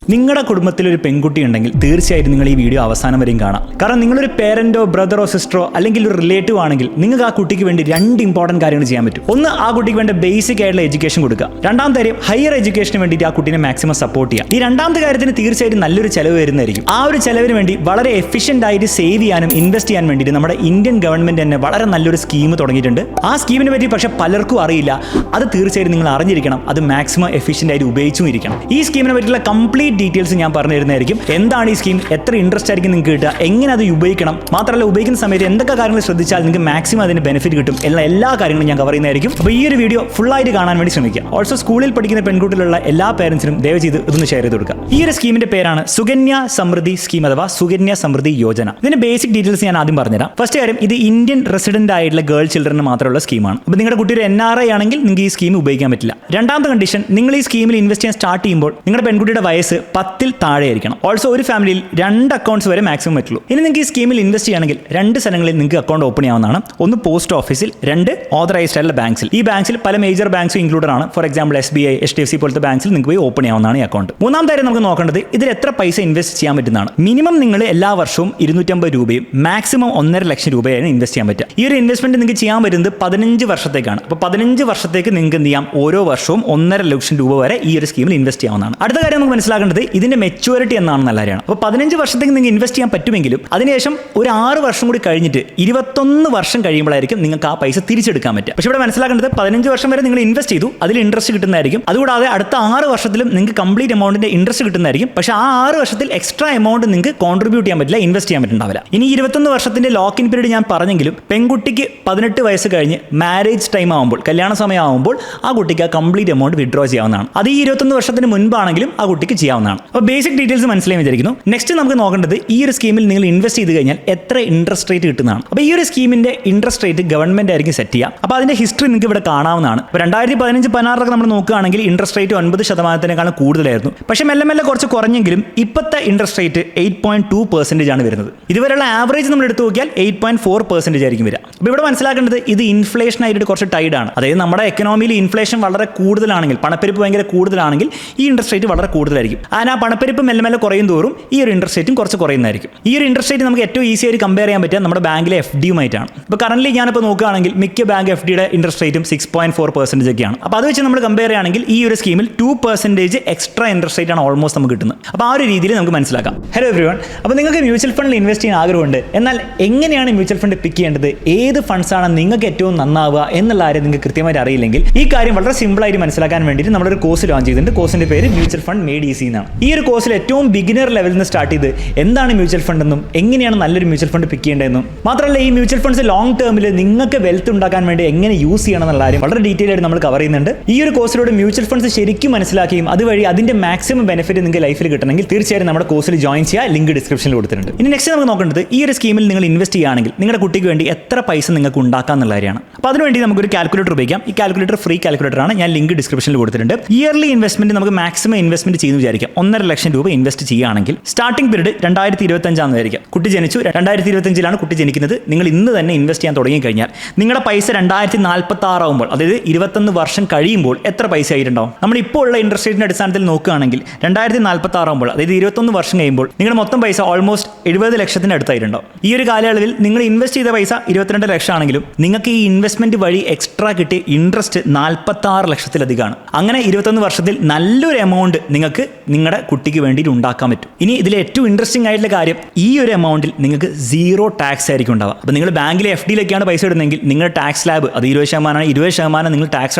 നിങ്ങളുടെ കുടുംബത്തിൽ ഒരു പെൺകുട്ടി ഉണ്ടെങ്കിൽ തീർച്ചയായിട്ടും നിങ്ങൾ ഈ വീഡിയോ അവസാനം വരെയും കാണാം. കാരണം നിങ്ങളൊരു പേരന്റോ ബ്രദറോ സിസ്റ്ററോ അല്ലെങ്കിൽ ഒരു റിലേറ്റീവ് ആണെങ്കിൽ നിങ്ങൾക്ക് ആ കുട്ടിക്ക് വേണ്ടി രണ്ട് ഇമ്പോർട്ടന്റ് കാര്യങ്ങൾ ചെയ്യാൻ പറ്റും. ഒന്ന്, ആ കുട്ടിക്ക് വേണ്ട ബേസിക് ആയിട്ടുള്ള എഡ്യൂക്കേഷൻ കൊടുക്കുക. രണ്ടാമത്തെ കാര്യം, ഹയർ എഡ്യൂക്കേഷന് വേണ്ടിയിട്ട് ആ കുട്ടിനെ മാക്സിമം സപ്പോർട്ട് ചെയ്യുക. ഈ രണ്ടാമത്തെ കാര്യത്തിന് തീർച്ചയായിട്ടും നല്ലൊരു ചെലവ് വരുന്നതായിരിക്കും. ആ ഒരു ചെലവിന് വേണ്ടി വളരെ എഫിഷ്യന്റ് ആയിട്ട് സേവ് ചെയ്യാനും ഇൻവെസ്റ്റ് ചെയ്യാൻ വേണ്ടിയിട്ട് നമ്മുടെ ഇന്ത്യൻ ഗവൺമെന്റ് തന്നെ വളരെ നല്ലൊരു സ്കീം തുടങ്ങിയിട്ടുണ്ട്. ആ സ്കീമിനെ പറ്റി പക്ഷേ പലർക്കും അറിയില്ല. അത് തീർച്ചയായിട്ടും നിങ്ങൾ അറിഞ്ഞിരിക്കണം. അത് മാക്സിമം എഫിഷ്യന്റ് ആയിട്ട് ഉപയോഗിച്ചും ഇരിക്കണം. ഈ സ്കീമിനെ പറ്റിയുള്ള കംപ്ലീറ്റ് ഡീറ്റെയിൽസ് ഞാൻ പറഞ്ഞു തരുന്നതായിരിക്കും. എന്താണ് ഈ സ്കീം, എത്ര ഇൻട്രസ്റ്റ് ആയിരിക്കും നിങ്ങൾക്ക് കിട്ടുക, എങ്ങനെ അത് ഉപയോഗിക്കണം, മാത്രമല്ല ഉപയോഗിക്കുന്ന സമയത്ത് എന്തൊക്കെ കാര്യങ്ങൾ ശ്രദ്ധിച്ചാൽ നിങ്ങൾക്ക് മാക്സിമം അതിന് ബെനിഫിറ്റ് കിട്ടും എല്ലാ കാര്യങ്ങളും ഞാൻ കവർ ചെയ്യുന്നതായിരിക്കും. അപ്പോൾ ഈ ഒരു വീഡിയോ ഫുൾ ആയിട്ട് കാണാൻ വേണ്ടി ശ്രമിക്കുക. ഓൾസോ സ്കൂളിൽ പഠിക്കുന്ന പെൺകുട്ടികളുള്ള എല്ലാ പേരൻസിനും ദയവ് ചെയ്ത് ഇതൊന്ന് ഷെയർ ചെയ്ത് കൊടുക്കുക. ഈ ഒരു സ്കീമിന്റെ പേരാണ് സുകന്യ സമൃദ്ധി സ്കീം അഥവാ സുകന്യ സമൃദ്ധി യോജന. ഇതിന്റെ ബേസിക് ഡീറ്റെയിൽസ് ഞാൻ ആദ്യം പറഞ്ഞുതരാം. ഫസ്റ്റ് കാര്യം, ഇത് ഇന്ത്യൻ റെസിഡന്റ് ആയിട്ടുള്ള ഗേൾ ചിൽഡ്രന് മാത്രമുള്ള സ്കീമാണ്. അപ്പോൾ നിങ്ങളുടെ കുട്ടി ഒരു NRI ആണെങ്കിൽ നിങ്ങൾക്ക് ഈ സ്കീം ഉപയോഗിക്കാൻ പറ്റില്ല. രണ്ടാമത്തെ കണ്ടീഷൻ, നിങ്ങൾ ഈ സ്കീമിൽ ഇൻവെസ്റ്റ് ചെയ്യാൻ സ്റ്റാർട്ട് ചെയ്യുമ്പോൾ നിങ്ങളുടെ പെൺകുട്ടിയുടെ വയസ്സ് 10 താഴെ ആയിരിക്കണം. ഓൾസോ ഒരു ഫാമിലിയിൽ 2 അക്കൗണ്ട്സ് വരെ മാക്സിമം പറ്റുള്ളൂ. ഇനി നിങ്ങൾക്ക് ഈ സ്കീമിൽ ഇൻവെസ്റ്റ് ചെയ്യണമെങ്കിൽ 2 സ്ഥലങ്ങളിൽ നിങ്ങൾക്ക് അക്കൗണ്ട് ഓപ്പൺ ചെയ്യാവുന്നതാണ്. ഒന്ന് പോസ്റ്റ് ഓഫീസിൽ, 2 ഓതറൈസ്ഡ് ആയിട്ടുള്ള ബാങ്ക്സിൽ. ഈ ബാങ്ക്സിൽ പല മേജർ ബാങ്ക്സും ഇൻക്ലൂഡഡ് ആണ്. ഫോർ എക്സാമ്പിൾ SBI, HDFC പോലത്തെ ബാങ്ക്സിൽ നിങ്ങൾക്ക് പോയി ഓപ്പൺ ചെയ്യാവുന്നതാണ് ഈ അക്കൗണ്ട്. മൂന്നാമത്തെ കാര്യം നമുക്ക് നോക്കേണ്ടത്, ഇതിൽ എത്ര പൈസ ഇൻവെസ്റ്റ് ചെയ്യാൻ പറ്റുന്നതാണ്. മിനിമം നിങ്ങൾ എല്ലാ വർഷവും 250 രൂപയും മാക്സിമം 1.5 ലക്ഷം രൂപയാണ് ഇൻവെസ്റ്റ് ചെയ്യാൻ പറ്റുക. ഈ ഒരു ഇൻവെസ്റ്റ്മെന്റ് നിങ്ങൾക്ക് ചെയ്യാൻ പറ്റുന്നത് 15 വർഷത്തേക്കാണ്. അപ്പോൾ 15 വർഷത്തേക്ക് നിങ്ങൾക്ക് എന്ത് ചെയ്യാം, ഓരോ വർഷവും 1.5 ലക്ഷം രൂപ വരെ ഈ ഒരു സ്കീമിൽ ഇൻവെസ്റ്റ് ചെയ്യാവുന്നതാണ്. അടുത്ത കാര്യം നമുക്ക് മനസ്സിലാക്കേണ്ടത്, ഇതിന്റെ മെച്യൂരിറ്റി എന്നാണ് നല്ല കാര്യമാണ്. അപ്പോൾ 15 വർഷത്തേക്ക് നിങ്ങൾക്ക് ഇൻവെസ്റ്റ് ചെയ്യാൻ പറ്റുമെങ്കിലും അതിനുശേഷം ഒരു 6 വർഷം കൂടി കഴിഞ്ഞിട്ട് 21 വർഷം കഴിയുമ്പോഴായിരിക്കും നിങ്ങൾക്ക് ആ പൈസ തിരിച്ചെടുക്കാൻ പറ്റുക. പക്ഷേ ഇവിടെ മനസ്സിലാക്കേണ്ടത് 15 വർഷം വരെ നിങ്ങൾ ഇൻവെസ്റ്റ് ചെയ്തു, അതിൽ ഇൻട്രസ്റ്റ് കിട്ടുന്നതായിരിക്കും. അതുകൂടാതെ അടുത്ത 6 വർഷത്തിലും നിങ്ങൾക്ക് കംപ്ലീറ്റ് എമൗണ്ടിന്റെ ഇൻട്രസ്റ്റ് കിട്ടുന്നതായിരിക്കും. പക്ഷേ ആ 6 വർഷത്തിൽ എക്സ്ട്രാ എമൗണ്ട് നിങ്ങൾക്ക് കോൺട്രിബ്യൂട്ട് ചെയ്യാൻ പറ്റില്ല, ഇൻവെസ്റ്റ് ചെയ്യാൻ പറ്റുന്നുണ്ടാവില്ല. ഇനി 21 വർഷത്തിന്റെ ലോക്ക് ഇൻ പീരീഡ് ഞാൻ പറഞ്ഞെങ്കിലും പെൺകുട്ടിക്ക് 18 വയസ്സ് കഴിഞ്ഞ് മാരേജ് ടൈം ആകുമ്പോൾ, കല്യാണ സമയം ആകുമ്പോൾ ആ കുട്ടിക്ക് ആ കംപ്ലീറ്റ് എമൗണ്ട് വിഡ്രോ ചെയ്യാവുന്നതാണ്. അത് ഈ 21 വർഷത്തിന് മുൻപാണെങ്കിലും ആ കുട്ടിക്ക് ചെയ്യാവുന്നതാണ്. അപ്പോൾ ബേസിക് ഡീറ്റെയിൽസ് മനസ്സിലായി വിചാരിക്കുന്നു. നെക്സ്റ്റ് നമുക്ക് നോക്കേണ്ടത്, ഈ ഒരു സ്കീമിൽ നിങ്ങൾ ഇൻവെസ്റ്റ് ചെയ്ത് കഴിഞ്ഞാൽ എത്ര ഇൻട്രസ്റ്റ് റേറ്റ് കിട്ടുന്നതാണ്. അപ്പോൾ ഈ ഒരു സ്കീമിന്റെ ഇൻട്രസ്റ്റ് റേറ്റ് ഗവൺമെന്റ് ആയിരിക്കും സെറ്റ് ചെയ്യുക. അപ്പോൾ അതിന്റെ ഹിസ്റ്ററി നിങ്ങൾക്ക് ഇവിടെ കാണാവുന്നതാണ്. ഇപ്പോൾ 2015-16 നമ്മൾ നോക്കുകയാണെങ്കിൽ ഇൻട്രസ്റ്റ് റേറ്റ് 9% കൂടുതലായിരുന്നു. പക്ഷേ മെല്ലെ മെല്ലെ കുറച്ച് കുറഞ്ഞെങ്കിലും ഇപ്പോഴത്തെ ഇൻട്രസ്റ്റ് റേറ്റ് 8.2% ആണ് വരുന്നത്. ഇതുവരെയുള്ള ആവറേജ് നമ്മൾ എടുത്തു നോക്കിയാൽ 8.4% ആയിരിക്കും വരിക. അപ്പോൾ ഇവിടെ മനസ്സിലാക്കേണ്ടത്, ഇത് ഇൻഫ്ലേഷൻ ആയിട്ട് കുറച്ച് ടൈഡ് ആണ്. അതായത് നമ്മുടെ എക്കണോമിയിൽ ഇൻഫ്ലേഷൻ വളരെ കൂടുതലാണെങ്കിൽ, പണപ്പെരുപ്പ് ഭയങ്കര കൂടുതലാണെങ്കിൽ ഈ ഇൻട്രസ്റ്റ് റേറ്റ് വളരെ കൂടുതലായിരിക്കും. ആ പണപ്പെരുപ്പ് മെല്ലെ മെല്ലെ കുറയും തോറും ഈ ഒരു ഇൻട്രസ്റ്റ് റേറ്റും കുറച്ച് കുറയുന്നതായിരിക്കും. ഈ ഒരു ഇൻട്രസ്റ്റ് റേറ്റ് നമുക്ക് ഏറ്റവും ഈസി ആയിട്ട് കമ്പയർ ചെയ്യാൻ പറ്റുക നമ്മുടെ ബാങ്കിലെ FDയുമായിട്ടാണ്. ഇപ്പോൾ കറന്റ് ഞാനിപ്പോൾ നോക്കുകയാണെങ്കിൽ മിക്ക ബാങ്ക് FDയുടെ ഇൻട്രസ്റ്റ് റേറ്റും 6.4% ഒക്കെയാണ്. അപ്പോൾ അത് വെച്ച് നമ്മൾ കമ്പയർ ചെയ്യുകയാണെങ്കിൽ ഈ ഒരു സ്കീമിൽ 2% എക്സ്ട്രാ ഇൻട്രസ്റ്റ് റേറ്റ് ആണ് ഓൾമോസ്റ്റ് നമുക്ക് കിട്ടുന്നത്. അപ്പോൾ ആ ഒരു രീതിയിൽ നമുക്ക് മനസ്സിലാക്കാം. ഹലോ എവരിവൺ, അപ്പോൾ നിങ്ങൾക്ക് മ്യൂച്വൽ ഫണ്ടിൽ ഇൻവെസ്റ്റ് ചെയ്യാൻ ആഗ്രഹമുണ്ട്. എന്നാൽ എങ്ങനെയാണ് മ്യൂച്വൽ ഫണ്ട് പിക്ക് ചെയ്യേണ്ടത്, ഏത് ഫണ്ട്സ് ആണ് നിങ്ങൾക്ക് ഏറ്റവും നന്നാവുക എന്നുള്ള കാര്യം നിങ്ങൾക്ക് കൃത്യമായിട്ട് അറിയില്ലെങ്കിൽ ഈ കാര്യം വളരെ സിമ്പിൾ ആയിട്ട് മനസ്സിലാക്കാൻ വേണ്ടിയിട്ട് നമ്മളൊരു കോഴ്സ് ലോഞ്ച് ചെയ്തിട്ടുണ്ട്. കോഴ്സിന്റെ പേര് മ്യൂച്വൽ ഫണ്ട് മെയ്ഡ് ഈസി എന്നാണ്. ഈ ഒരു കോഴ്സിൽ ഏറ്റവും ബിഗിനർ ലെവലിൽ നിന്ന് സ്റ്റാർട്ട് ചെയ്ത് എന്താണ് മ്യൂച്വൽ ഫണ്ട് എന്നും എങ്ങനെയാണ് നല്ലൊരു മ്യൂച്വൽ ഫണ്ട് പിക്ക് ചെയ്യേണ്ടതെന്നും, മാത്രമല്ല ഈ മ്യൂച്വൽ ഫണ്ട്സ് ലോങ് ടേമിൽ നിങ്ങൾക്ക് വെൽത്ത് ഉണ്ടാക്കാൻ വേണ്ടി എങ്ങനെ യൂസ് ചെയ്യണം എന്നുള്ള കാര്യം വളരെ ഡീറ്റെയിൽ ആയിട്ട് നമ്മൾ കവർ ചെയ്യുന്നുണ്ട്. ഈ ഒരു കോഴ്സിലൂടെ മ്യൂച്വൽ ഫണ്ട്സ് ശരിക്കും മനസ്സിലാക്കുകയും അതുവഴി അതിന്റെ മാക്സിമം ബെനിഫിറ്റ് നിങ്ങൾക്ക് ലൈഫിൽ കിട്ടണമെങ്കിൽ തീർച്ചയായും നമ്മുടെ കോഴ്സിൽ ജോയിൻ ചെയ്യുക. ലിങ്ക് ഡിസ്ക്രിപ്ഷനിൽ കൊടുത്തിട്ടുണ്ട്. ഇനി നെക്സ്റ്റ് നമുക്ക് നോക്കേണ്ടത്, ഈ ഒരു സ്കീമിൽ നിങ്ങൾ ഇൻവെസ്റ്റ് ചെയ്യുകയാണെങ്കിൽ നിങ്ങളുടെ കുട്ടിക്ക് വേണ്ടി എത്ര പൈസ നിങ്ങൾക്ക് ഉണ്ടാക്കാം എന്നുള്ള കാര്യമാണ്. അപ്പോൾ അതിനുവേണ്ടി നമുക്കൊരു കാൽക്കുലേറ്റർ ഉപയോഗിക്കാം. ഈ കാൽക്കുലേറ്റർ ഫ്രീ കാൽക്കുലേറ്റർ ആണ്. ഞാൻ ലിങ്ക് ഡിസ്ക്രിപ്ഷനിൽ കൊടുത്തിട്ടുണ്ട്. ഇയർലി ഇൻവെസ്റ്റ്മെന്റ് നമുക്ക് മാക്സിമം ഇൻവെസ്റ്റ്മെന്റ് ചെയ്യുന്നു വിചാരിക്കാം. 1.5 ലക്ഷം രൂപ ഇൻവെസ്റ്റ് ചെയ്യുകയാണെങ്കിൽ സ്റ്റാർട്ടിംഗ് പീരീഡ് 2025 ആണെന്ന് വിചാരിക്കാം. കുട്ടി ജനിച്ചു 2025 കുട്ടി ജനിക്കുന്നത്. നിങ്ങൾ ഇന്ന് തന്നെ ഇൻവെസ്റ്റ് ചെയ്യാൻ തുടങ്ങി കഴിഞ്ഞാൽ നിങ്ങളുടെ പൈസ 2046 ആകുമ്പോൾ, അതായത് 21 വർഷം കഴിയുമ്പോൾ എത്ര പൈസ ആയിട്ടുണ്ടാവും. നമ്മൾ ഇപ്പോൾ ഉള്ള ഇൻട്രസ്റ്റ് റേറ്റിന്റെ അടിസ്ഥാനത്തിൽ നോക്കുകയാണെങ്കിൽ 2046 ആകുമ്പോൾ, അതായത് 21 വർഷം കഴിയുമ്പോൾ നിങ്ങളുടെ മൊത്തം പൈസ ഓൾമോസ്റ്റ് 70 ലക്ഷത്തിന് അടുത്തായിട്ടുണ്ടാവും. ഈ ഒരു കാലയളവിൽ നിങ്ങൾ ഇൻവെസ്റ്റ് ചെയ്ത പൈസ 22 ലക്ഷം ആണെങ്കിലും നിങ്ങൾക്ക് ഈ ഇൻവെസ്റ്റ്മെന്റ് വഴി എക്സ്ട്രാ കിട്ടിയ ഇൻട്രസ്റ്റ് 46 ലക്ഷത്തിലധികമാണ്. അങ്ങനെ 21 വർഷത്തിൽ നല്ലൊരു എമൗണ്ട് നിങ്ങൾക്ക് നിങ്ങളുടെ കുട്ടിക്ക് വേണ്ടിയിട്ട് ഉണ്ടാക്കാൻ പറ്റും. ഇനി ഇതിലെ ഏറ്റവും ഇൻട്രസ്റ്റിംഗ് ആയിട്ടുള്ള കാര്യം, ഈ ഒരു എമൗണ്ടിൽ നിങ്ങൾക്ക് 0 ടാക്സ് ആയിരിക്കും ഉണ്ടാവുക. അപ്പോൾ നിങ്ങൾ ബാങ്കിലെ FDയിലേക്കാണ് പൈസ ഇടുന്നതെങ്കിൽ നിങ്ങളുടെ ടാക്സ് സ്ലാബ് അത് 20%, 20% നിങ്ങൾ ടാക്സ്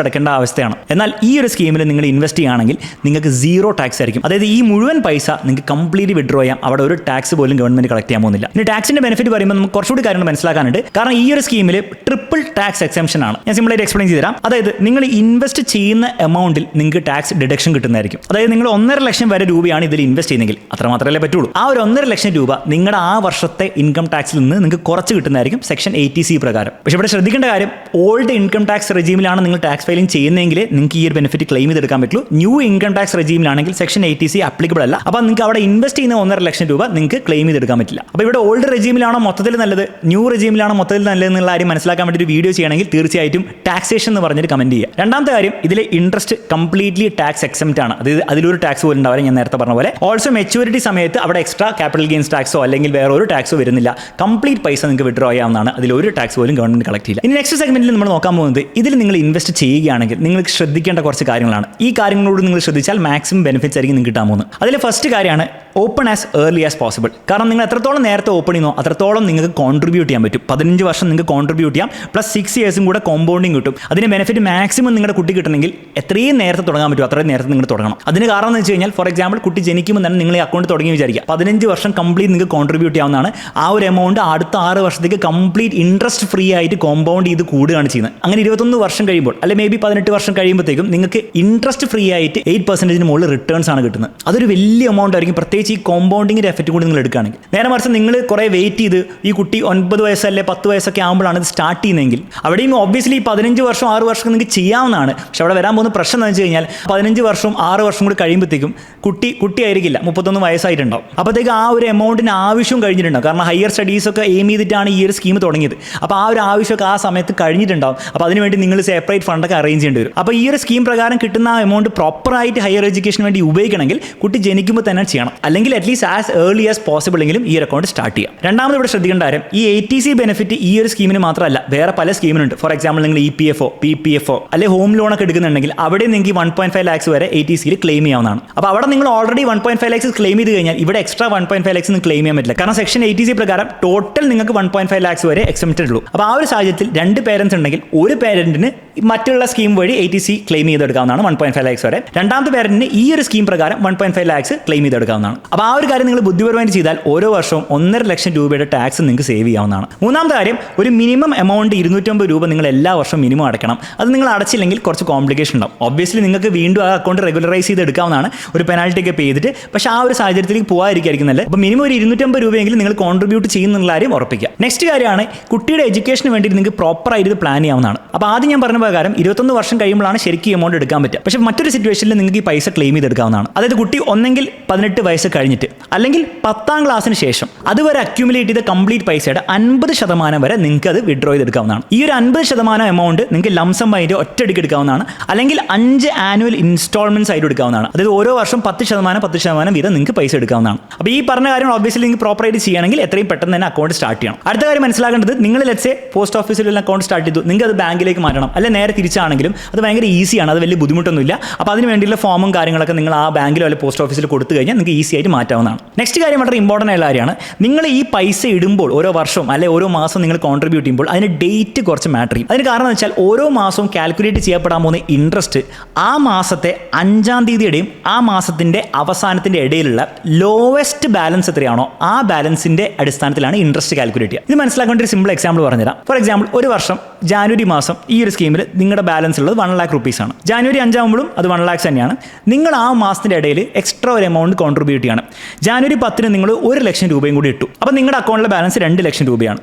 അടയ്ക്കേണ്ട അവസ്ഥയാണ്. എന്നാൽ ഈ ഒരു സ്കീമിൽ നിങ്ങൾ ഇൻവെസ്റ്റ് ചെയ്യുകയാണെങ്കിൽ നിങ്ങൾക്ക് 0 ടാക്സ് ആയിരിക്കും. അതായത് ഈ മുഴുവൻ പൈസ നിങ്ങൾക്ക് കംപ്ലീറ്റ് വിഡ്രോ ചെയ്യാം. അവിടെ ഒരു ടാക്സ് പോലും ഗവൺമെന്റ് കളക്ട് ചെയ്യാൻ പോകുന്നില്ല. ഇനി ടാക്സിന്റെ ബെനിഫിറ്റ് പറയുമ്പോൾ നമുക്ക് കുറച്ചുകൂടി കാര്യങ്ങൾ മനസ്സിലാക്കാനുണ്ട്. കാരണം ഈ ഒരു സ്കീമിൽ ട്രിപ്പിൾ ടാക്സ് എക്സംഷൻ ആണ്. ഞാൻ സിമ്പിൾ ആയിട്ട് എക്സ്പ്ലെയിൻ ചെയ്തുതരാം. അതായത് നിങ്ങൾ ഇൻവെസ്റ്റ് ചെയ്യുന്ന എമൗണ്ടിൽ നിങ്ങൾക്ക് ടാക്സ് ഡിഡക്ഷൻ കിട്ടുന്നതായിരിക്കും. അതായത് നിങ്ങൾ 1.5 ലക്ഷം വരെ രൂപയാണ് ഇതിൽ ഇൻവെസ്റ്റ് ചെയ്യുന്നതെങ്കിൽ, അത്ര മാത്രമല്ലേ പറ്റുള്ളൂ. ആ ഒരു 1.5 ലക്ഷം രൂപ നിങ്ങളുടെ ആ വർഷത്തെ ഇൻകം ടാക്സിൽ നിന്ന് നിങ്ങൾക്ക് കുറച്ച് കിട്ടുന്നതായിരിക്കും സെക്ഷൻ 80C പ്രകാരം. പക്ഷേ ഇവിടെ ശ്രദ്ധിക്കേണ്ട കാര്യം, ഓൾഡ് ഇൻകം ടാക്സ് റെജീമിലാണ് നിങ്ങൾ ടാക്സ് ഫയലിംഗ് ചെയ്യുന്നതെങ്കിൽ നിങ്ങൾക്ക് ഈ ഒരു ബെനിഫിറ്റ് ക്ലെയിം ചെയ്തെടുക്കാൻ പറ്റുള്ളൂ. ന്യൂ ഇൻകം ടാക്സ് റെജീമിലാണെങ്കിൽ സെക്ഷൻ 80C ആപ്ലിക്കബിൾ അല്ല. അപ്പോൾ നിങ്ങൾക്ക് അവിടെ ഇൻവെസ്റ്റ് ചെയ്യുന്ന 1.5 ലക്ഷം രൂപ നിങ്ങൾക്ക് ക്ലെയിം ചെയ്തെടുക്കാൻ പറ്റില്ല. അപ്പോൾ ഇവിടെ ഓൾഡ് റെജീമിലാണോ മൊത്തത്തിൽ നല്ലത്, ന്യൂ റെജീമിലാണോ മൊത്തത്തിൽ നല്ലത് എന്നുള്ള കാര്യം മനസ്സിലാക്കാൻ വേണ്ടി ഒരു വീഡിയോ ചെയ്യണമെങ്കിൽ തീർച്ചയായിട്ടും ടാക്സേഷൻ എന്ന് പറഞ്ഞിട്ട് കമന്റ് ചെയ്യുക. രണ്ടാമത്തെ കാര്യം, ഇതിലെ ഇൻട്രസ്റ്റ് കംപ്ലീറ്റ്ലി ടാക്സ് എക്സംപ്റ്റ് ആണ്. അതായത് അതിലൊരു ടാക്സ് പോലും ഉണ്ടാവില്ല. ഉണ്ടാവും ഞാൻ നേരത്തെ പറഞ്ഞ പോലെ. ഓൾസോ മെച്യൂരിറ്റി സമയത്ത് അവിടെ എക്സ്ട്രാ ക്യാപിറ്റൽ ഗെയിൻസ് ടാക്സോ അല്ലെങ്കിൽ വേറെ ഒരു ടാക്സോ വരുന്നില്ല. കംപ്ലീറ്റ് പൈസ നിങ്ങൾക്ക് വിഡ്രോ ചെയ്യാവുന്നതാണ്. അതിൽ ഒരു ടാക്സ് പോലും ഗവൺമെന്റ് കളക്ട് ചെയ്യില്ല. ഇനി നെക്സ്റ്റ് സെഗ്മെന്റിൽ നമ്മൾ നോക്കാൻ പോകുന്നത് ഇതിൽ നിങ്ങൾ ഇൻവെസ്റ്റ് ചെയ്യുകയാണെങ്കിൽ നിങ്ങൾക്ക് ശ്രദ്ധിക്കേണ്ട കുറച്ച് കാര്യങ്ങളാണ്. ഈ കാര്യങ്ങളോട് നിങ്ങൾ ശ്രദ്ധിച്ചാൽ മാക്സിമം ബെനിഫിറ്റ്സ് ആയിരിക്കും നിങ്ങൾക്ക് കിട്ടാൻ പോകുന്നത്. അതിൽ ഫസ്റ്റ് കാര്യമാണ് open as early as possible. കാരണം നിങ്ങൾ എത്രത്തോളം നേരത്തെ ഓപ്പൺ ചെയ്യുന്നോ അത്രത്തോളം നിങ്ങൾക്ക് കോൺട്രിബ്യൂട്ട് ചെയ്യാൻ പറ്റും. 15 വർഷം നിങ്ങൾക്ക് കോൺട്രിബ്യൂട്ട് ചെയ്യാം, പ്ലസ് 6 ഇയേഴ്സും കൂടെ കോമ്പൗണ്ടിങ് കിട്ടും. അതിന് ബെനിഫിറ്റ് മാക്സിമം നിങ്ങളുടെ കുട്ടി കിട്ടണമെങ്കിൽ എത്രയും നേരത്തെ തുടങ്ങാൻ പറ്റും അത്രയും നേരത്തെ നിങ്ങൾ തുടങ്ങണം. അതിന് കാരണം എന്ന് വെച്ച് കഴിഞ്ഞാൽ ഫോർ എക്സാമ്പിൾ കുട്ടി ജനിക്കുമ്പോൾ തന്നെ നിങ്ങൾ ഈ അക്കൗണ്ട് തുടങ്ങി വിചാരിക്കുക, 15 വർഷം കംപ്ലീറ്റ് നിങ്ങൾക്ക് കോൺട്രിബ്യൂട്ട് ചെയ്യാവുന്നതാണ്. ആ ഒരു എമൗണ്ട് അടുത്ത 6 വർഷത്തേക്ക് കംപ്ലീറ്റ് ഇൻട്രസ്റ്റ് ഫ്രീ ആയിട്ട് കോമ്പൗണ്ട് ചെയ്ത് കൂടുകയാണ് ചെയ്യുന്നത്. അങ്ങനെ 21 വർഷം കഴിയുമ്പോൾ അല്ലെ മേ ബി 18 വർഷം കഴിയുമ്പോഴത്തേക്കും നിങ്ങൾക്ക് ഇൻട്രസ്റ്റ് ഫ്രീ ആയിട്ട് 8% മുകളിൽ റിട്ടേൺസ് ആണ് കിട്ടുന്നത്. അതൊരു വലിയ എമൗണ്ട് ആയിരിക്കും, പ്രത്യേകിച്ച് ഈ കോമ്പൗണ്ടിങ്ങിന്റെ എഫക്റ്റ് കൂടി നിങ്ങൾ എടുക്കുകയാണെങ്കിൽ. നേരെ മറിച്ച് നിങ്ങൾ കുറേ വെയിറ്റ് ചെയ്ത് ഈ കുട്ടി 9 വയസ്സല്ലേ 10 വയസ്സൊക്കെ ആകുമ്പോഴാണ് ഇത് സ്റ്റാർട്ട് ചെയ്യുന്നതെങ്കിൽ അവിടെയും ഒബ്വിയസ്ലി 15 വർഷം 6 വർഷം നിങ്ങൾക്ക് ചെയ്യാവുന്നതാണ്. പക്ഷെ അവിടെ വരാൻ പോകുന്ന പ്രശ്നം എന്ന് വെച്ച് കഴിഞ്ഞാൽ 15 വർഷം 6 വർഷം കൂടി കഴിയുമ്പോഴത്തേക്കും കുട്ടി ആയിരിക്കില്ല, 31 വയസ്സായിട്ടുണ്ടാവും. അപ്പോഴത്തേക്ക് ആ ഒരു എമൗണ്ടിന് ആവശ്യവും കഴിഞ്ഞിട്ടുണ്ടാവും. കാരണം ഹയർ സ്റ്റഡീസ് ഒക്കെ എയിം ചെയ്തിട്ടാണ് ഈ ഒരു സ്കീം തുടങ്ങിയത്. അപ്പോൾ ആ ഒരു ആവശ്യമൊക്കെ ആ സമയത്ത് കഴിഞ്ഞിട്ടുണ്ടാവും. അപ്പോൾ അതിനുവേണ്ടി നിങ്ങൾ സെപ്പറേറ്റ് ഫണ്ടൊക്കെ അറേഞ്ച് ചെയ്യേണ്ടി വരും. അപ്പോൾ ഈ ഒരു സ്കീം പ്രകാരം കിട്ടുന്ന ആ എമൗണ്ട് പ്രോപ്പറായിട്ട് ഹയർ എഡ്യൂക്കേഷന് വേണ്ടി ഉപയോഗിക്കണമെങ്കിൽ കുട്ടി ജനിക്കുമ്പോൾ തന്നെ ചെയ്യണം. അല്ലെങ്കിൽ at least as early as possible എങ്കിലും ഈ ഒരു അക്കൗണ്ട് സ്റ്റാർട്ട് ചെയ്യാം. രണ്ടാമത് ഇവിടെ ശ്രദ്ധിക്കേണ്ട കാര്യം ഈ ATC ബെനിഫിറ്റ് ഈ ഒരു സ്കീമിന് മാത്രമല്ല, വേറെ പല സ്കീമിനുണ്ട്. ഫോർ എക്സാമ്പിൾ നിങ്ങൾ EPFO, PPFO അല്ലെങ്കിൽ ഹോം ലോൺ ഒക്കെ എടുക്കുന്നുണ്ടെങ്കിൽ അവിടെ നിങ്ങൾക്ക് 1.5 lakhs വരെ ATCയിൽ ക്ലെയിം ചെയ്യാവുന്നതാണ്. അപ്പോൾ അവിടെ നിങ്ങൾ ഓൾറെഡി 1.5 lakhs ക്ലെയിം ചെയ്ത് കഴിഞ്ഞാൽ ഇവിടെ എക്സ്ട്രാ 1.5 lakhs ക്ലെയിം ചെയ്യാൻ പറ്റില്ല. കാരണം സെക്ഷൻ 80C പ്രകാരം ടോട്ടൽ നിങ്ങൾക്ക് 1.5 lakhs വരെ എക്സംപ്റ്റഡ് ഉള്ളൂ. അപ്പോൾ ആ ഒരു സാഹചര്യത്തിൽ 2 പേരൻസ് ഉണ്ടെങ്കിൽ ഒരു പേരന്റിന് മറ്റുള്ള സ്കീം വഴി ATC ക്ലെയിം ചെയ്തെടുക്കാവുന്നതാണ് 1.5 lakhs വരെ. രണ്ടാമത്തെ പേരന്റിന് ഈ ഒരു സ്കീം പ്രകാരം 1.5 lakhs ക്ലെയിം ചെയ്തെടുക്കാവുന്നതാണ്. അപ്പോൾ ആ ഒരു കാര്യം നിങ്ങൾ ബുദ്ധിപരമായിട്ട് ചെയ്താൽ ഓരോ വർഷവും 1.5 ലക്ഷം രൂപയുടെ ടാക്സ് നിങ്ങൾക്ക് സേവ് ചെയ്യാവുന്നതാണ്. മൂന്നാമത്തെ കാര്യം ഒരു മിനിമം എമൗണ്ട് 250 രൂപ നിങ്ങൾ എല്ലാ വർഷവും മിനിമം അടയ്ക്കണം. അത് നിങ്ങൾ അടച്ചില്ലെങ്കിൽ കുറച്ച് കോംപ്ലിക്കേഷൻ ഉണ്ടാവും. ഒബ്വിയസ്ലി നിങ്ങൾക്ക് വീണ്ടും ആ അക്കൗണ്ട് റെഗുലറൈസ് ചെയ്ത് എടുക്കാവുന്നതാണ് ഒരു പെനാൽറ്റി ഒക്കെ പേ ചെയ്തിട്ട്. പക്ഷേ ആ ഒരു സാഹചര്യത്തിലേക്ക് പോകാതിരിക്കും നല്ലത്. അപ്പോൾ മിനിമം ഒരു 250 രൂപയെങ്കിലും നിങ്ങൾ കോൺട്രിബ്യൂട്ട് ചെയ്യുന്നുള്ള കാര്യം ഉറപ്പിക്കുക. നെക്സ്റ്റ് കാര്യമാണ് കുട്ടിയുടെ എഡ്യൂക്കേഷന് വേണ്ടി നിങ്ങൾക്ക് പ്രോപ്പറായിട്ട് ഇത് പ്ലാൻ ചെയ്യാവുന്നതാണ്. അപ്പോൾ ആദ്യം ഞാൻ പറഞ്ഞ പ്രകാരം 21 വർഷം കഴിയുമ്പോഴാണ് ശരിക്കും എമൗണ്ട് എടുക്കാൻ പറ്റുക. പക്ഷേ മറ്റൊരു സിറ്റുവേഷനിൽ നിങ്ങൾക്ക് ഈ പൈസ ക്ലെയിം ചെയ്തെടുക്കാവുന്നതാണ്. അതായത് കുട്ടി ഒന്നെങ്കിൽ 18 വയസ്സ് കഴിഞ്ഞിട്ട് അല്ലെങ്കിൽ 10ാം ക്ലാസ്സിന് ശേഷം അതുവരെ അക്യൂമുലേറ്റ് ചെയ്ത കംപ്ലീറ്റ് പൈസയുടെ 50% വരെ നിങ്ങൾക്ക് അത് വിഡ്രോ ചെയ്തെടുക്കാവുന്നതാണ്. ഈ ഒരു 50% എമൗണ്ട് നിങ്ങൾക്ക് ലംസം ആയിട്ട് ഒറ്റയടിക്ക് എടുക്കാവുന്നതാണ്, അല്ലെങ്കിൽ 5 ആനുവൽ ഇൻസ്റ്റാൾമെന്റ്സ് ആയിട്ട് എടുക്കാവുന്നതാണ്. അതായത് ഓരോ വർഷം 10% വീതം നിങ്ങൾക്ക് പൈസ എടുക്കാവുന്നതാണ്. അപ്പോൾ ഈ പറഞ്ഞ കാര്യം ഒബ്വിയസ്ലി നിങ്ങൾക്ക് പ്രോപ്പറായിട്ട് ചെയ്യണമെങ്കിൽ എത്രയും പെട്ടെന്ന് തന്നെ അക്കൗണ്ട് സ്റ്റാർട്ട് ചെയ്യണം. അടുത്ത കാര്യം മനസ്സിലാക്കേണ്ടത്, നിങ്ങൾ ലെറ്റ്സ് പോസ്റ്റ് ഓഫീസിൽ അക്കൗണ്ട് സ്റ്റാർട്ട് ചെയ്തു, നിങ്ങൾക്ക് അത് ബാങ്കിലേക്ക് മാറ്റണം, അല്ലെ നേരെ തിരിച്ചാണെങ്കിലും അത് ഭയങ്കര ഈസിയാണ്, അത് വലിയ ബുദ്ധിമുട്ടൊന്നുമില്ല. അപ്പോൾ അതിന് വേണ്ടിയുള്ള ഫോമും കാര്യങ്ങളൊക്കെ നിങ്ങൾ ആ ബാങ്കിലോ അല്ലെങ്കിൽ പോസ്റ്റ് ഓഫീസിൽ കൊടുത്തു കഴിഞ്ഞാൽ നിങ്ങൾക്ക് ഈസി ആയിട്ട് മാറ്റാവുന്നതാണ്. നെക്സ്റ്റ് കാര്യം വളരെ ഇമ്പോർട്ടൻ്റ് ആയിട്ടുള്ള കാര്യമാണ്, നിങ്ങൾ ഈ പൈസ ഇടുമ്പോൾ ഓരോ വർഷം അല്ലെങ്കിൽ ഓരോ മാസം നിങ്ങൾ കോൺട്രിബ്യൂട്ട് ചെയ്യുമ്പോൾ അതിന് ഡേറ്റ് കുറച്ച് മാറ്റർ ചെയ്യും. അതിന് കാരണം എന്ന് വെച്ചാൽ ഓരോ മാസവും കാൽക്കുലേറ്റ് ചെയ്യപ്പെടാൻ പോകുന്ന ഇൻട്രസ്റ്റ് ആ മാസത്തെ 5ാം തീയതിയുടെയും ആ മാസത്തിൻ്റെ അവസാനത്തിൻ്റെ ഇടയിലുള്ള ലോവസ്റ്റ് ബാലൻസ് എത്രയാണോ ആ ബാലൻസിൻ്റെ അടിസ്ഥാനത്തിലാണ് ഇൻട്രസ്റ്റ് കാൽക്കുലേറ്റ് ചെയ്യുക. ഇത് മനസ്സിലാക്കേണ്ട ഒരു സിമ്പിൾ എക്സാമ്പിൾ പറഞ്ഞുതരാം. ഫോർ എക്സാമ്പിൾ ഒരു വർഷം ജാനുവരി മാസം ഈ ഒരു സ്കീമിൽ നിങ്ങളുടെ ബാലൻസ് ഉള്ളത് 1 lakh rupees ആണ്. ജാനുവരി 5 ആകുമ്പോഴും അത് 1 lakhs തന്നെയാണ്. നിങ്ങൾ ആ മാസത്തിൻ്റെ ഇടയിൽ എക്സ്ട്രാ ഒരു എമൗണ്ട് കോൺട്രിബ്യൂട്ട് ചെയ്യണം. ജാനുവരി 10 നിങ്ങൾ 1 ലക്ഷം രൂപയും കൂടി ഇട്ടു. അപ്പോൾ നിങ്ങളുടെ അക്കൗണ്ടിലെ ബാലൻസ് 2 ലക്ഷം രൂപയാണ്.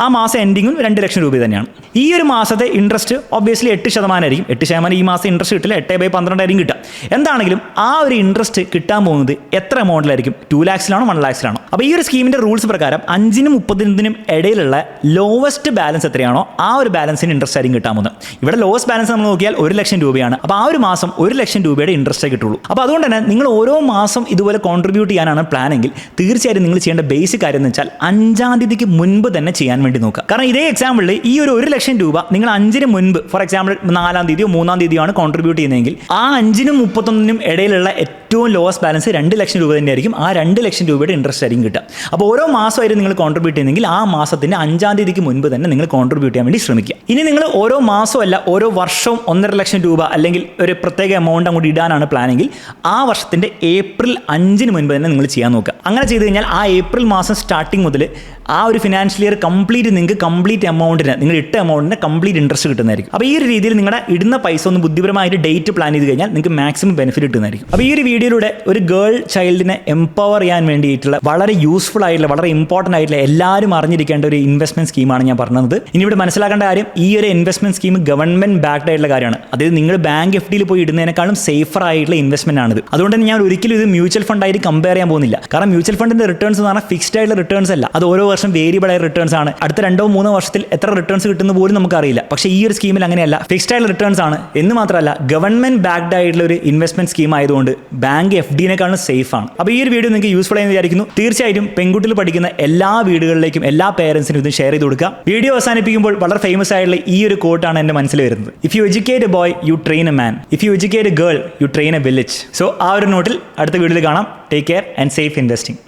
ആ മാസം എൻഡിങ്ങും 2 ലക്ഷം രൂപ തന്നെയാണ്. ഈ ഒരു മാസത്തെ ഇൻട്രസ്റ്റ് ഒബ്വിയസ്ലി 8% ആയിരിക്കും. 8% ഈ മാസം ഇൻട്രസ്റ്റ് കിട്ടില്ല, 8/12 ആയിരിക്കും കിട്ടുക. എന്താണെങ്കിലും ആ ഒരു ഇൻട്രസ്റ്റ് കിട്ടാൻ പോകുന്നത് എത്ര എമൗണ്ടിലായിരിക്കും? 2 lakhsലാണോ 1 lakhsലാണോ? അപ്പോൾ ഈ ഒരു സ്കീമിൻ്റെ റൂൾസ് പ്രകാരം 5നും 30നും ഇടയിലുള്ള ലോവസ്റ്റ് ബാലൻസ് എത്രയാണോ ആ ഒരു ബാലൻസിന് ഇൻട്രസ്റ്റ് ആയിരിക്കും കിട്ടാൻ പോകുന്നത്. ഇവിടെ ലോവസ്റ്റ് ബാലൻസ് നമ്മൾ നോക്കിയാൽ 1 ലക്ഷം രൂപയാണ്. അപ്പോൾ ആ ഒരു മാസം 1 ലക്ഷം രൂപയുടെ ഇൻട്രസ്റ്റേ കിട്ടുള്ളൂ. അപ്പോൾ അതുകൊണ്ട് തന്നെ നിങ്ങൾ ഓരോ മാസം ഇതുപോലെ കോൺട്രിബ്യൂട്ട് ചെയ്യാനാണ് പ്ലാനെങ്കിൽ തീർച്ചയായും നിങ്ങൾ ചെയ്യേണ്ട ബേസിക് കാര്യം എന്ന് വെച്ചാൽ 5ാം തീയതിക്ക് മുൻപ് തന്നെ ചെയ്യാൻ വേണ്ടി നോക്കുക. കാരണം ഇതേ എക്സാമ്പിളിൽ ഈ ഒരു 1 ലക്ഷം രൂപ നിങ്ങൾ 5ന് മുൻപ് ഫോർ എക്സാമ്പിൾ 4ാം തീയതിയോ 3ാം തീയതിയോ ആണ് കോൺട്രിബ്യൂട്ട് ചെയ്യുന്നതെങ്കിൽ ആ 5നും 31നും ഇടയിലുള്ള ഏറ്റവും ലോവസ്റ്റ് ബാലൻസ് 2 ലക്ഷം രൂപ തന്നെയായിരിക്കും. ആ 2 ലക്ഷം രൂപയുടെ ഇൻട്രസ്റ്റ് ആയിരിക്കും കിട്ടുക. അപ്പോൾ ഓരോ മാസമായിട്ട് നിങ്ങൾ കോൺട്രിബ്യൂട്ട് ചെയ്യുന്നെങ്കിൽ ആ മാസത്തിന്റെ 5ാം തീയതിക്ക് മുൻപ് തന്നെ നിങ്ങൾ കോൺട്രിബ്യൂട്ട് ചെയ്യാൻ വേണ്ടി ശ്രമിക്കുക. ഇനി നിങ്ങൾ ഓരോ മാസമല്ല ഓരോ വർഷവും 1.5 ലക്ഷം രൂപ അല്ലെങ്കിൽ ഒരു പ്രത്യേക എമൗണ്ട് അങ്ങോട്ട് ഇടാനാണ് പ്ലാനെങ്കിൽ ആ വർഷത്തിന്റെ ഏപ്രിൽ 5ന് മുൻപ് തന്നെ നിങ്ങൾ ചെയ്യാൻ നോക്കുക. അങ്ങനെ ചെയ്ത് കഴിഞ്ഞാൽ ആ ഏപ്രിൽ മാസം സ്റ്റാർട്ടിങ് മുതൽ ആ ഒരു ഫിനാൻഷ്യൽ ഇയർ കംപ്ലീറ്റ് നിങ്ങൾക്ക് കംപ്ലീറ്റ് എമൗണ്ടിന് നിങ്ങൾ ഇട്ട എമൗണ്ടിന് കംപ്ലീറ്റ് ഇൻട്രസ്റ്റ് കിട്ടുന്നതായിരിക്കും. അപ്പോൾ ഈ ഒരു രീതിയിൽ നിങ്ങളുടെ ഇടുന്ന പൈസ ഒന്ന് ബുദ്ധിപരമായിട്ട് ഡേറ്റ് പ്ലാൻ ചെയ്ത് കഴിഞ്ഞാൽ നിങ്ങൾക്ക് മാക്സിമം ബെനിഫിറ്റ് കിട്ടുന്നതായിരിക്കും. അപ്പോൾ ഈ ഒരു വീഡിയോയിലൂടെ ഒരു ഗേൾ ചൈൽഡിനെ എംപവർ ചെയ്യാൻ വേണ്ടിയിട്ടുള്ള വളരെ യൂസ്ഫുൾ ആയിട്ടുള്ള വളരെ ഇമ്പോർട്ടൻ്റ് ആയിട്ടുള്ള എല്ലാവരും അറിഞ്ഞിരിക്കേണ്ട ഒരു ഇൻവെസ്റ്റ്മെന്റ് സ്കീമാണ് ഞാൻ പറഞ്ഞത്. ഇനി ഇവിടെ മനസ്സിലാക്കേണ്ട കാര്യം, ഈ ഒരു ഇൻവെസ്റ്റ്മെന്റ് സ്കീം ഗവൺമെന്റ് ബാക്ക്ഡ് ആയിട്ടുള്ള കാര്യമാണ്. അതായത് നിങ്ങൾ ബാങ്ക് FDയിൽ പോയി ഇടുന്നതിനേക്കാളും സേഫർ ആയിട്ടുള്ള ഇൻവെസ്റ്റ്മെന്റ് ആണിത്. അതുകൊണ്ട് തന്നെ ഞാൻ ഒരിക്കലും ഇത് മ്യൂച്വൽ ഫണ്ട് ആയിട്ട് കമ്പയർ ചെയ്യാൻ പോകുന്നില്ല. കാരണം മ്യൂച്വൽ ഫണ്ടിന്റെ റിട്ടേൺസ് എന്ന് പറഞ്ഞാൽ ഫിക്സ്ഡ് ആയിട്ടുള്ള റിട്ടേൺസ് അല്ല, അത് ഓരോ വർഷം വേരിയബിൾ ആയ റിട്ടേൺസ് ആണ്. ആണ്. അടുത്ത 2-3 വർഷത്തിൽ എത്ര റിട്ടേൺസ് കിട്ടുന്ന പോലും നമുക്കറിയില്ല. പക്ഷേ ഈ ഒരു സ്കീമിൽ അങ്ങനെയല്ല, ഫിക്സ്ഡ് ആയിട്ടുള്ള റിട്ടേൺസ് ആണ്. എന്ന് മാത്രമല്ല ഗവൺമെന്റ് ബാക്ക്ഡ് ആയിട്ടുള്ള ഒരു ഇൻവെസ്റ്റ്മെന്റ് സ്കീം ആയതുകൊണ്ട് ബാങ്ക് FD-നെക്കാളും സേഫ് ആണ്. അപ്പോൾ ഈ ഒരു വീഡിയോ നിങ്ങൾക്ക് യൂസ്ഫുൾ ആയെന്ന് വിചാരിക്കുന്നു. തീർച്ചയായിട്ടും പെൺകുട്ടികൾ പഠിക്കുന്ന എല്ലാ വീടുകളിലേക്കും എല്ലാ പേരൻസിനും ഇത് ഷെയർ ചെയ്ത് കൊടുക്കുക. വീഡിയോ അവസാനിപ്പിക്കുമ്പോൾ വളരെ ഫേമസ് ആയിട്ടുള്ള ഈ ഒരു കോട്ടാണ് എൻ്റെ മനസ്സിൽ വരുന്നത്. If you educate A boy you train a man, if you educate A girl you train A village. So ആ ഒരു നോട്ടിൽ അടുത്ത വീഡിയോയിൽ കാണാം. Take care and safe investing.